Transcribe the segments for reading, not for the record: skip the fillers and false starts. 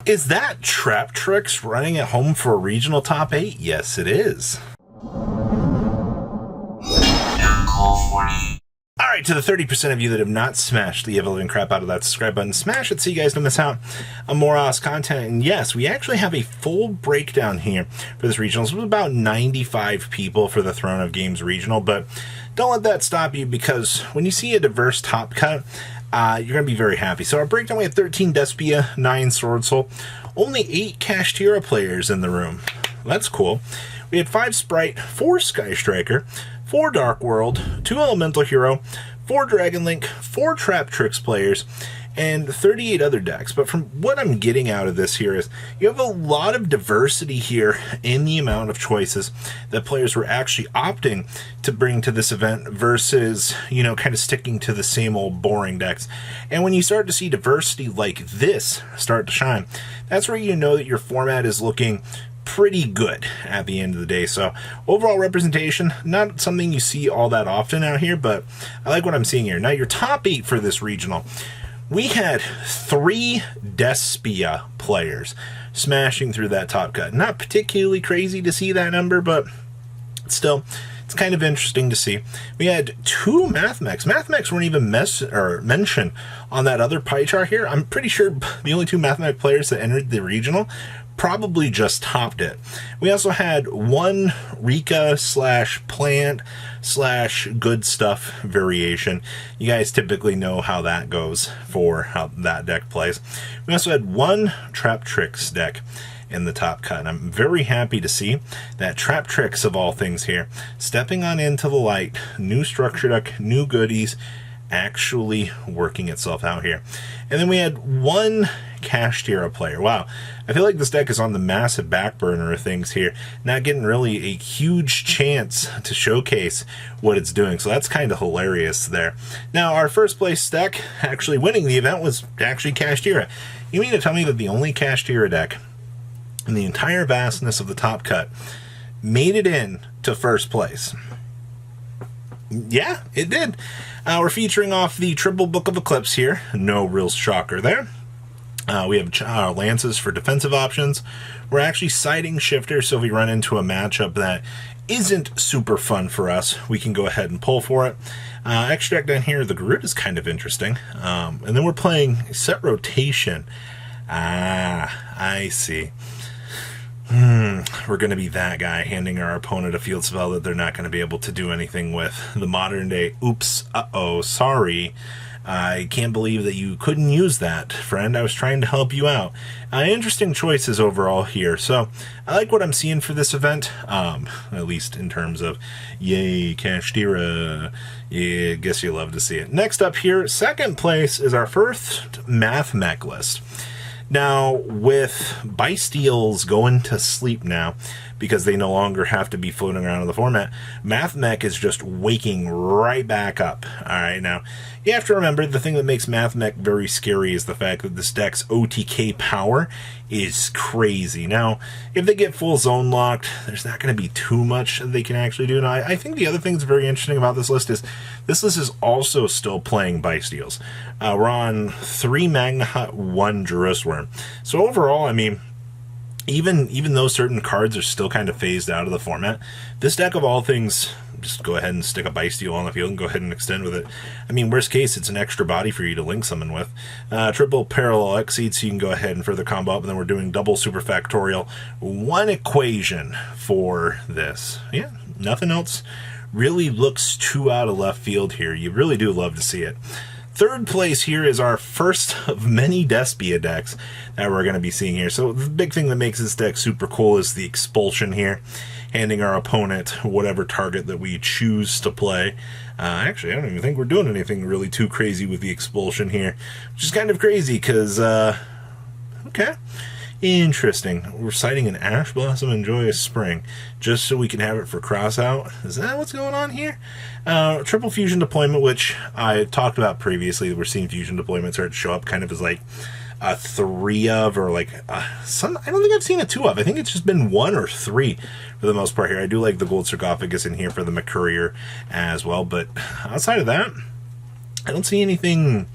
Is that Traptrix running at home for a regional top 8? Yes, it is. Alright, to the 30% of you that have not smashed the ever-living crap out of that subscribe button, smash it so you guys don't miss out on more content. And yes, we actually have a full breakdown here for this regional. This was about 95 people for the Throne of Games regional, but don't let that stop you, because when you see a diverse top cut, you're going to be very happy. So our breakdown, we had 13 Despia, 9 Sword Soul, only 8 Kashtira players in the room. That's cool. We had 5 Sprite, 4 Sky Striker, 4 Dark World, 2 Elemental Hero, 4 Dragon Link, 4 Traptrix players, and 38 other decks. But from what I'm getting out of this here is you have a lot of diversity here in the amount of choices that players were actually opting to bring to this event versus, you know, kind of sticking to the same old boring decks. And when you start to see diversity like this start to shine, that's where you know that your format is looking pretty good at the end of the day. So overall representation, not something you see all that often out here, but I like what I'm seeing here. Now your top 8 for this regional, we had 3 Despia players smashing through that top cut. Not particularly crazy to see that number, but still, it's kind of interesting to see. We had 2 Mathmechs. Mathmechs weren't even mentioned on that other pie chart here. I'm pretty sure the only 2 Mathmech players that entered the regional probably just topped it. We also had 1 Rika / plant / good stuff variation. You guys typically know how that goes for how that deck plays. We also had 1 Traptrix deck in the top cut. And I'm very happy to see that Traptrix, of all things here, stepping on into the light, new structure deck, new goodies, actually working itself out here. And then we had 1 Kashtira player. Wow, I feel like this deck is on the massive back burner of things here, not getting really a huge chance to showcase what it's doing, so that's kind of hilarious there. Now, our first place deck actually winning the event was actually Kashtira. You mean to tell me that the only Kashtira deck in the entire vastness of the top cut made it in to first place? Yeah, it did. We're featuring off the Triple Book of Eclipse here. No real shocker there. We have lances for defensive options. We're actually siding shifter, so if we run into a matchup that isn't super fun for us, we can go ahead and pull for it. Extract down here, the Garud is kind of interesting. And then we're playing set rotation. I see. We're going to be that guy handing our opponent a field spell that they're not going to be able to do anything with. The modern day, oops, uh-oh, sorry. I can't believe that you couldn't use that, friend. I was trying to help you out. Interesting choices overall here. So I like what I'm seeing for this event, at least in terms of, yay, Kashtira. Yeah, I guess you love to see it. Next up here, second place is our first Mathmech list. Now, with Bysteals going to sleep now, because they no longer have to be floating around in the format, Mathmech is just waking right back up. Alright, now, you have to remember, the thing that makes Mathmech very scary is the fact that this deck's OTK power is crazy. Now, if they get full zone locked, there's not going to be too much they can actually do. Now, I think the other thing that's very interesting about this list is also still playing Bysteals. We're on 3 Magna Hut, 1 Jerusalem. So overall, I mean, even though certain cards are still kind of phased out of the format, this deck of all things, just go ahead and stick a Bysteal on the field and go ahead and extend with it. I mean, worst case, it's an extra body for you to link summon with. Triple Parallel Exceed, so you can go ahead and further combo up, and then we're doing double Superfactorial. 1 equation for this. Yeah, nothing else really looks too out of left field here. You really do love to see it. Third place here is our first of many Despia decks that we're going to be seeing here. So the big thing that makes this deck super cool is the Expulsion here, handing our opponent whatever target that we choose to play. Actually, I don't even think we're doing anything really too crazy with the Expulsion here, which is kind of crazy because, okay. Interesting. We're citing an Ash Blossom and Joyous Spring just so we can have it for crossout. Is that what's going on here? Triple Fusion Deployment, which I talked about previously. We're seeing Fusion Deployment start to show up kind of as like a 3 of, or like some. I don't think I've seen a 2 of. I think it's just been 1 or 3 for the most part here. I do like the Gold Sarcophagus in here for the McCourier as well, but outside of that, I don't see anything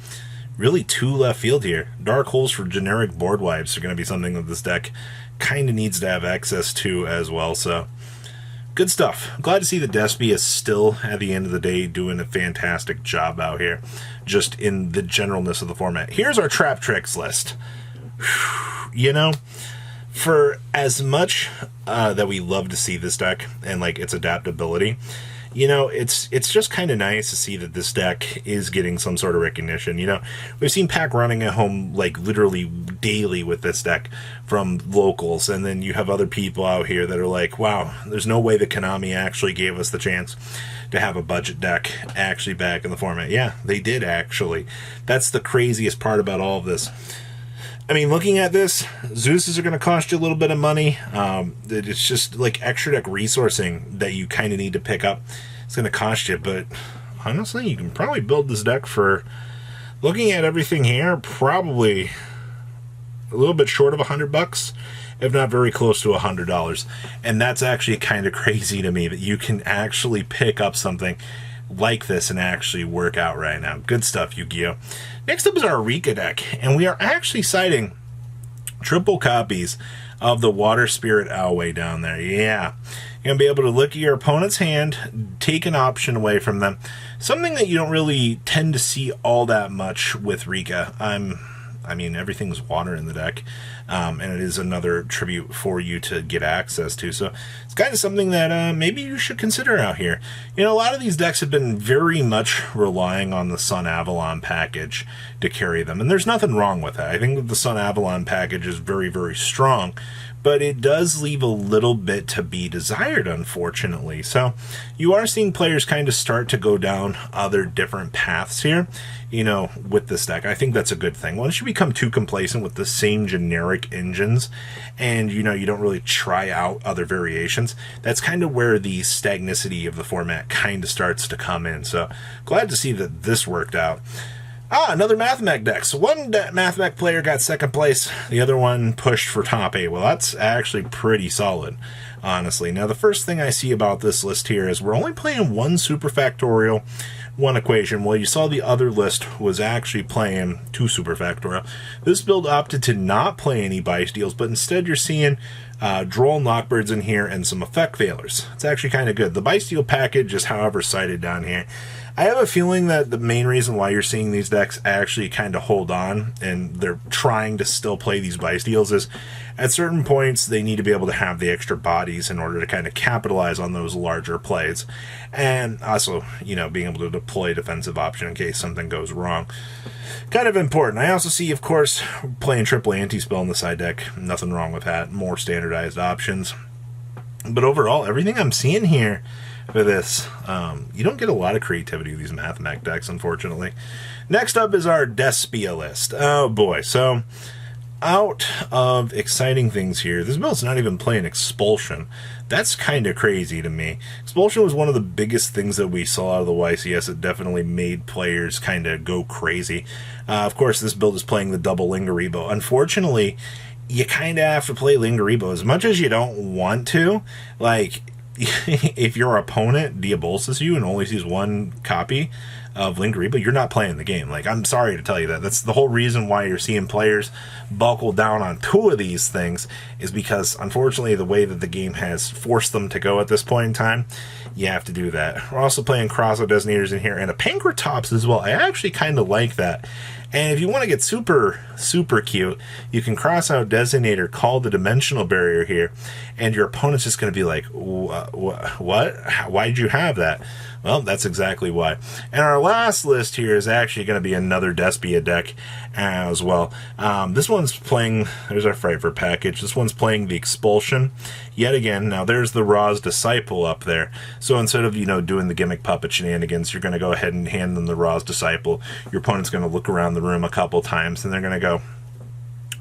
really two left field here. Dark holes for generic board wipes are going to be something that this deck kind of needs to have access to as well. So good stuff. I'm glad to see that Despia is still, at the end of the day, doing a fantastic job out here, just in the generalness of the format. Here's our Traptrix list. You know, for as much that we love to see this deck and like its adaptability, you know, it's just kind of nice to see that this deck is getting some sort of recognition. You know, we've seen Pack running at home like literally daily with this deck from locals, and then you have other people out here that are like, wow, there's no way that Konami actually gave us the chance to have a budget deck actually back in the format. Yeah, they did actually. That's the craziest part about all of this. I mean, looking at this, Zeus's are going to cost you a little bit of money. It's just like extra deck resourcing that you kind of need to pick up. It's going to cost you, but honestly, you can probably build this deck for, looking at everything here, probably a little bit short of $100, if not very close to $100. And that's actually kind of crazy to me that you can actually pick up something like this and actually work out right now. Good stuff, Yu-Gi-Oh! Next up is our Rika deck, and we are actually citing triple copies of the Water Spirit Owlway down there. Yeah, you're going to be able to look at your opponent's hand, take an option away from them. Something that you don't really tend to see all that much with Rika. I mean, everything's water in the deck, and it is another tribute for you to get access to. So it's kind of something that maybe you should consider out here. You know, a lot of these decks have been very much relying on the Sun Avalon package to carry them, and there's nothing wrong with that. I think that the Sun Avalon package is very, very strong, but it does leave a little bit to be desired, unfortunately. So you are seeing players kind of start to go down other different paths here, you know, with this deck. I think that's a good thing. Once you become too complacent with the same generic engines and, you know, you don't really try out other variations, that's kind of where the stagnicity of the format kind of starts to come in. So glad to see that this worked out. Another Mathmech deck. So one Mathmech player got second place. The other one pushed for top 8. Well, that's actually pretty solid, honestly. Now, the first thing I see about this list here is we're only playing one superfactorial, one equation. Well, you saw the other list was actually playing two superfactorial. This build opted to not play any Bice Deals, but instead you're seeing Droll Knockbirds in here and some effect failures. It's actually kind of good. The Bice Deal package is however cited down here. I have a feeling that the main reason why you're seeing these decks actually kind of hold on and they're trying to still play these Bice Deals is at certain points they need to be able to have the extra bodies in order to kind of capitalize on those larger plays. And also, you know, being able to deploy a defensive option in case something goes wrong. Kind of important. I also see, of course, playing triple anti-spell in the side deck. Nothing wrong with that. More standardized options. But overall, everything I'm seeing here for this, you don't get a lot of creativity with these Mathmech decks, unfortunately. Next up is our Despia list. Oh boy, so out of exciting things here, this build's not even playing Expulsion. That's kind of crazy to me. Expulsion was one of the biggest things that we saw out of the YCS. It definitely made players kind of go crazy. Of course, this build is playing the double Lingaribo. Unfortunately, you kind of have to play Lingaribo as much as you don't want to. Like, if your opponent diabolses you and only sees one copy of Lingaribo, you're not playing the game. Like, I'm sorry to tell you that. That's the whole reason why you're seeing players buckle down on two of these things, is because, unfortunately, the way that the game has forced them to go at this point in time, you have to do that. We're also playing Crossout Detonators in here, and a Pankratops as well. I actually kind of like that. And if you want to get super, super cute, you can cross out Designator, call the Dimensional Barrier here, and your opponent's just going to be like, what? Why'd you have that? Well, that's exactly why. And our last list here is actually going to be another Despia deck as well. This one's playing, there's our Fright for package. This one's playing the Expulsion. Yet again, now there's the Ra's Disciple up there. So instead of, you know, doing the gimmick puppet shenanigans, you're going to go ahead and hand them the Ra's Disciple. Your opponent's going to look around the room a couple times, and they're going to go,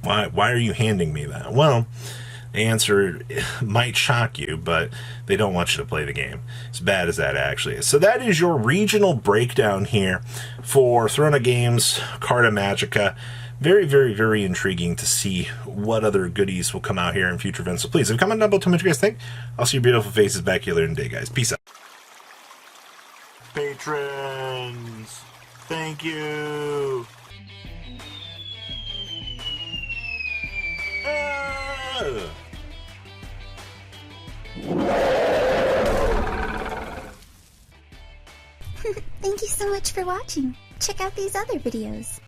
why are you handing me that? Well, the answer might shock you, but they don't want you to play the game. As bad as that actually is. So that is your regional breakdown here for Throne of Games, Carta Magica. Very, very, very intriguing to see what other goodies will come out here in future events. So please, if you comment down below, tell me what you guys think. I'll see your beautiful faces back here later in the day, guys. Peace out. Patrons, thank you. Thank you so much for watching. Check out these other videos.